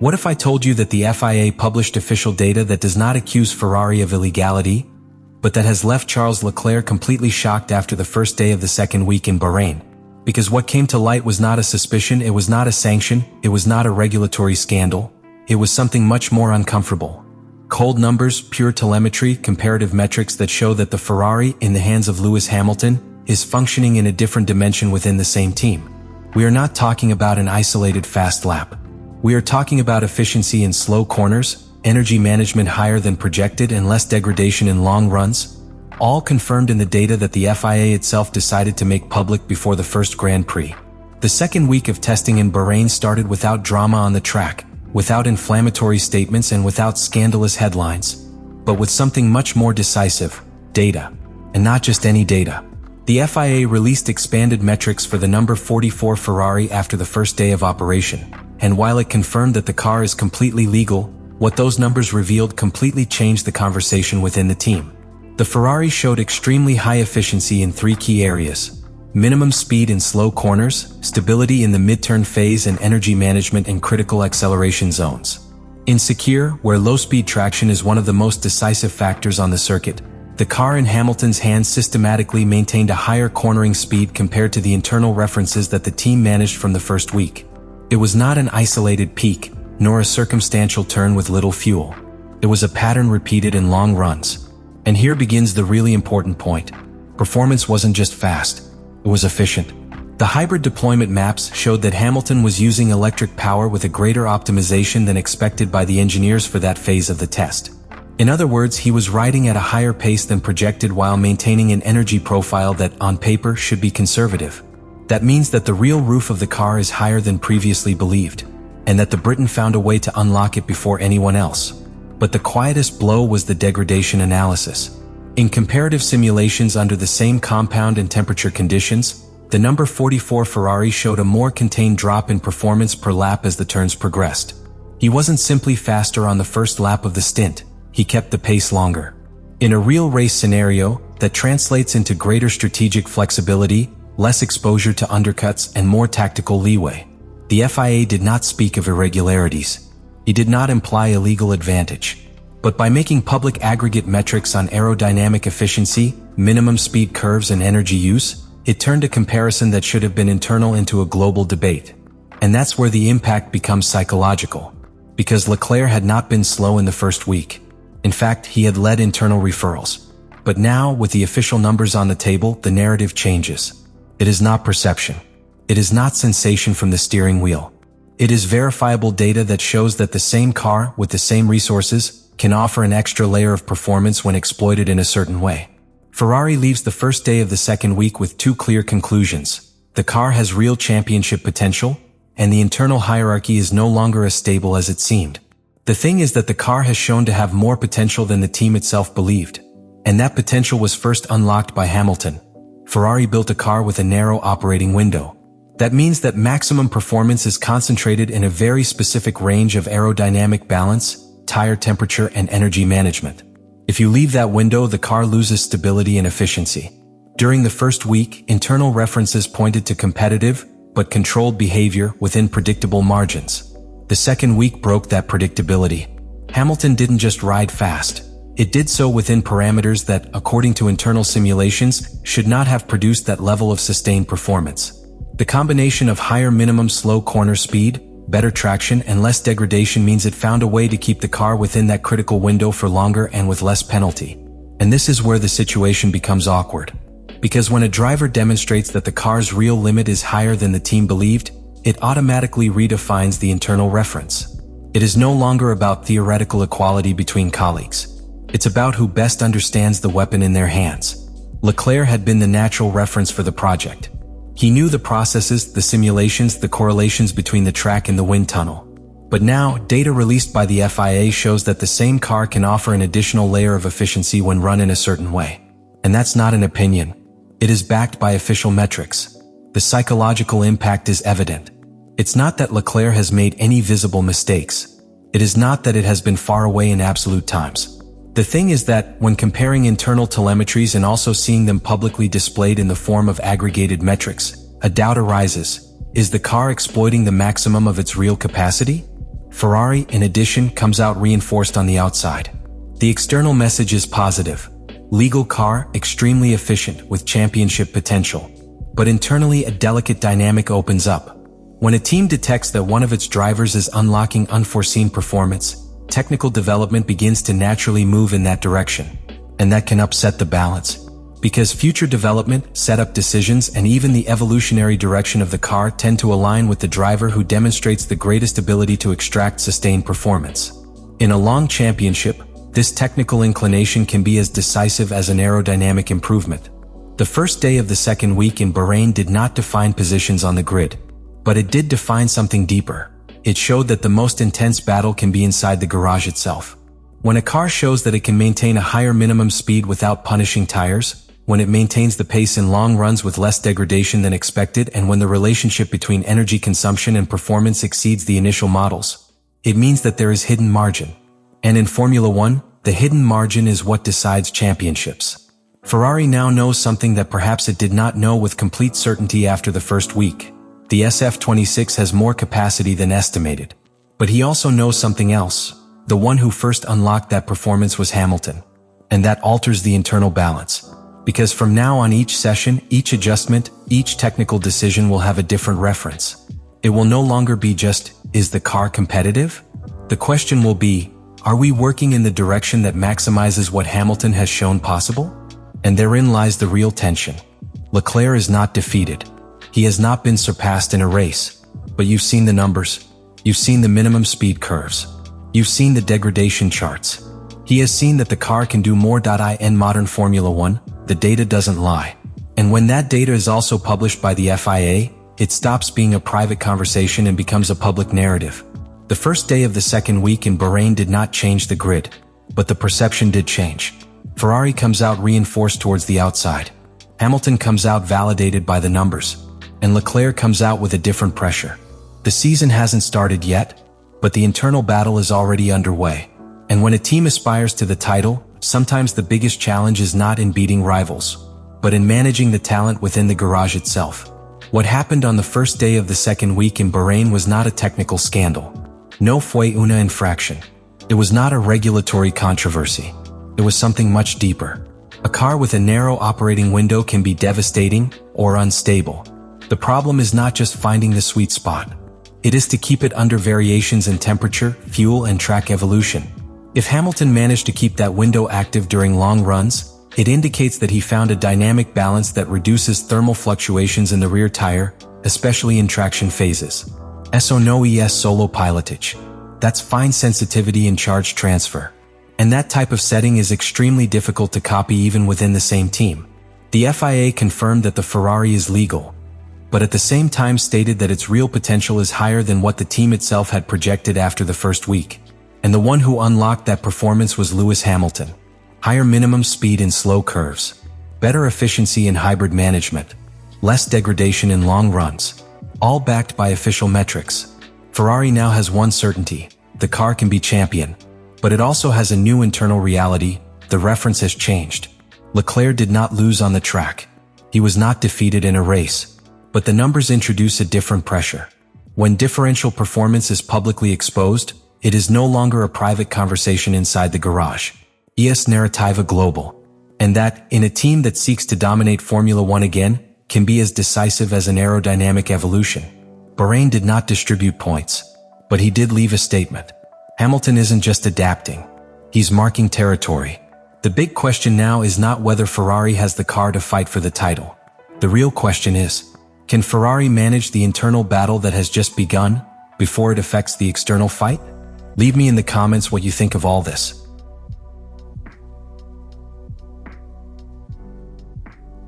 What if I told you that the FIA published official data that does not accuse Ferrari of illegality, but that has left Charles Leclerc completely shocked after the first day of the second week in Bahrain? Because what came to light was not a suspicion, it was not a sanction, it was not a regulatory scandal, it was something much more uncomfortable. Cold numbers, pure telemetry, comparative metrics that show that the Ferrari, in the hands of Lewis Hamilton, is functioning in a different dimension within the same team. We are not talking about an isolated fast lap. We are talking about efficiency in slow corners, energy management higher than projected, and less degradation in long runs, all confirmed in the data that the FIA itself decided to make public before the first Grand Prix. The second week of testing in Bahrain started without drama on the track, without inflammatory statements and without scandalous headlines, but with something much more decisive: data. And not just any data. The FIA released expanded metrics for the number 44 Ferrari after the first day of operation, and while it confirmed that the car is completely legal, what those numbers revealed completely changed the conversation within the team. The Ferrari showed extremely high efficiency in 3 key areas: minimum speed in slow corners, stability in the mid-turn phase, and energy management in critical acceleration zones. In Sakhir, where low-speed traction is one of the most decisive factors on the circuit, the car in Hamilton's hands systematically maintained a higher cornering speed compared to the internal references that the team managed from the first week. It was not an isolated peak, nor a circumstantial turn with little fuel. It was a pattern repeated in long runs. And here begins the really important point. Performance wasn't just fast, it was efficient. The hybrid deployment maps showed that Hamilton was using electric power with a greater optimization than expected by the engineers for that phase of the test. In other words, he was riding at a higher pace than projected while maintaining an energy profile that, on paper, should be conservative. That means that the real roof of the car is higher than previously believed, and that the Briton found a way to unlock it before anyone else. But the quietest blow was the degradation analysis. In comparative simulations under the same compound and temperature conditions, the number 44 Ferrari showed a more contained drop in performance per lap as the turns progressed. He wasn't simply faster on the first lap of the stint, he kept the pace longer. In a real race scenario, that translates into greater strategic flexibility, less exposure to undercuts, and more tactical leeway. The FIA did not speak of irregularities. It did not imply a legal advantage. But by making public aggregate metrics on aerodynamic efficiency, minimum speed curves, and energy use, it turned a comparison that should have been internal into a global debate. And that's where the impact becomes psychological. Because Leclerc had not been slow in the first week. In fact, he had led internal referrals. But now, with the official numbers on the table, the narrative changes. It is not perception. It is not sensation from the steering wheel. It is verifiable data that shows that the same car, with the same resources, can offer an extra layer of performance when exploited in a certain way. Ferrari leaves the first day of the second week with 2 clear conclusions. The car has real championship potential, and the internal hierarchy is no longer as stable as it seemed. The thing is that the car has shown to have more potential than the team itself believed. And that potential was first unlocked by Hamilton. Ferrari built a car with a narrow operating window. That means that maximum performance is concentrated in a very specific range of aerodynamic balance, tire temperature, and energy management. If you leave that window, the car loses stability and efficiency. During the first week, internal references pointed to competitive, but controlled behavior within predictable margins. The second week broke that predictability. Hamilton didn't just ride fast. It did so within parameters that, according to internal simulations, should not have produced that level of sustained performance. The combination of higher minimum slow corner speed, better traction, and less degradation means it found a way to keep the car within that critical window for longer and with less penalty. And this is where the situation becomes awkward. Because when a driver demonstrates that the car's real limit is higher than the team believed, it automatically redefines the internal reference. It is no longer about theoretical equality between colleagues. It's about who best understands the weapon in their hands. Leclerc had been the natural reference for the project. He knew the processes, the simulations, the correlations between the track and the wind tunnel. But now, data released by the FIA shows that the same car can offer an additional layer of efficiency when run in a certain way. And that's not an opinion. It is backed by official metrics. The psychological impact is evident. It's not that Leclerc has made any visible mistakes. It is not that it has been far away in absolute times. The thing is that, when comparing internal telemetries and also seeing them publicly displayed in the form of aggregated metrics, a doubt arises. Is the car exploiting the maximum of its real capacity? Ferrari, in addition, comes out reinforced on the outside. The external message is positive. Legal car, extremely efficient, with championship potential. But internally, a delicate dynamic opens up. When a team detects that one of its drivers is unlocking unforeseen performance, technical development begins to naturally move in that direction. And that can upset the balance. Because future development, setup decisions, and even the evolutionary direction of the car tend to align with the driver who demonstrates the greatest ability to extract sustained performance. In a long championship, this technical inclination can be as decisive as an aerodynamic improvement. The first day of the second week in Bahrain did not define positions on the grid, but it did define something deeper. It showed that the most intense battle can be inside the garage itself. When a car shows that it can maintain a higher minimum speed without punishing tires, when it maintains the pace in long runs with less degradation than expected, and when the relationship between energy consumption and performance exceeds the initial models, it means that there is hidden margin. And in Formula One, the hidden margin is what decides championships. Ferrari now knows something that perhaps it did not know with complete certainty after the first week. The SF-26 has more capacity than estimated. But he also knows something else. The one who first unlocked that performance was Hamilton. And that alters the internal balance. Because from now on, each session, each adjustment, each technical decision will have a different reference. It will no longer be just, is the car competitive? The question will be, are we working in the direction that maximizes what Hamilton has shown possible? And therein lies the real tension. Leclerc is not defeated. He has not been surpassed in a race. But you've seen the numbers. You've seen the minimum speed curves. You've seen the degradation charts. He has seen that the car can do more. In modern Formula One, the data doesn't lie. And when that data is also published by the FIA, it stops being a private conversation and becomes a public narrative. The first day of the second week in Bahrain did not change the grid, but the perception did change. Ferrari comes out reinforced towards the outside. Hamilton comes out validated by the numbers. And Leclerc comes out with a different pressure. The season hasn't started yet, but the internal battle is already underway. And when a team aspires to the title, sometimes the biggest challenge is not in beating rivals, but in managing the talent within the garage itself. What happened on the first day of the second week in Bahrain was not a technical scandal. No fue una infraction. It was not a regulatory controversy. It was something much deeper. A car with a narrow operating window can be devastating or unstable. The problem is not just finding the sweet spot. It is to keep it under variations in temperature, fuel, and track evolution. If Hamilton managed to keep that window active during long runs, it indicates that he found a dynamic balance that reduces thermal fluctuations in the rear tire, especially in traction phases. Eso no es solo pilotage. That's fine sensitivity in charge transfer. And that type of setting is extremely difficult to copy even within the same team. The FIA confirmed that the Ferrari is legal, but at the same time stated that its real potential is higher than what the team itself had projected after the first week. And the one who unlocked that performance was Lewis Hamilton. Higher minimum speed in slow curves, better efficiency in hybrid management, less degradation in long runs, all backed by official metrics. Ferrari now has one certainty: the car can be champion. But it also has a new internal reality: the reference has changed. Leclerc did not lose on the track. He was not defeated in a race. But the numbers introduce a different pressure. When differential performance is publicly exposed, it is no longer a private conversation inside the garage. Es narrativa global. And that, in a team that seeks to dominate Formula One again, can be as decisive as an aerodynamic evolution. Bahrain did not distribute points, but he did leave a statement. Hamilton isn't just adapting. He's marking territory. The big question now is not whether Ferrari has the car to fight for the title. The real question is, can Ferrari manage the internal battle that has just begun before it affects the external fight? Leave me in the comments what you think of all this.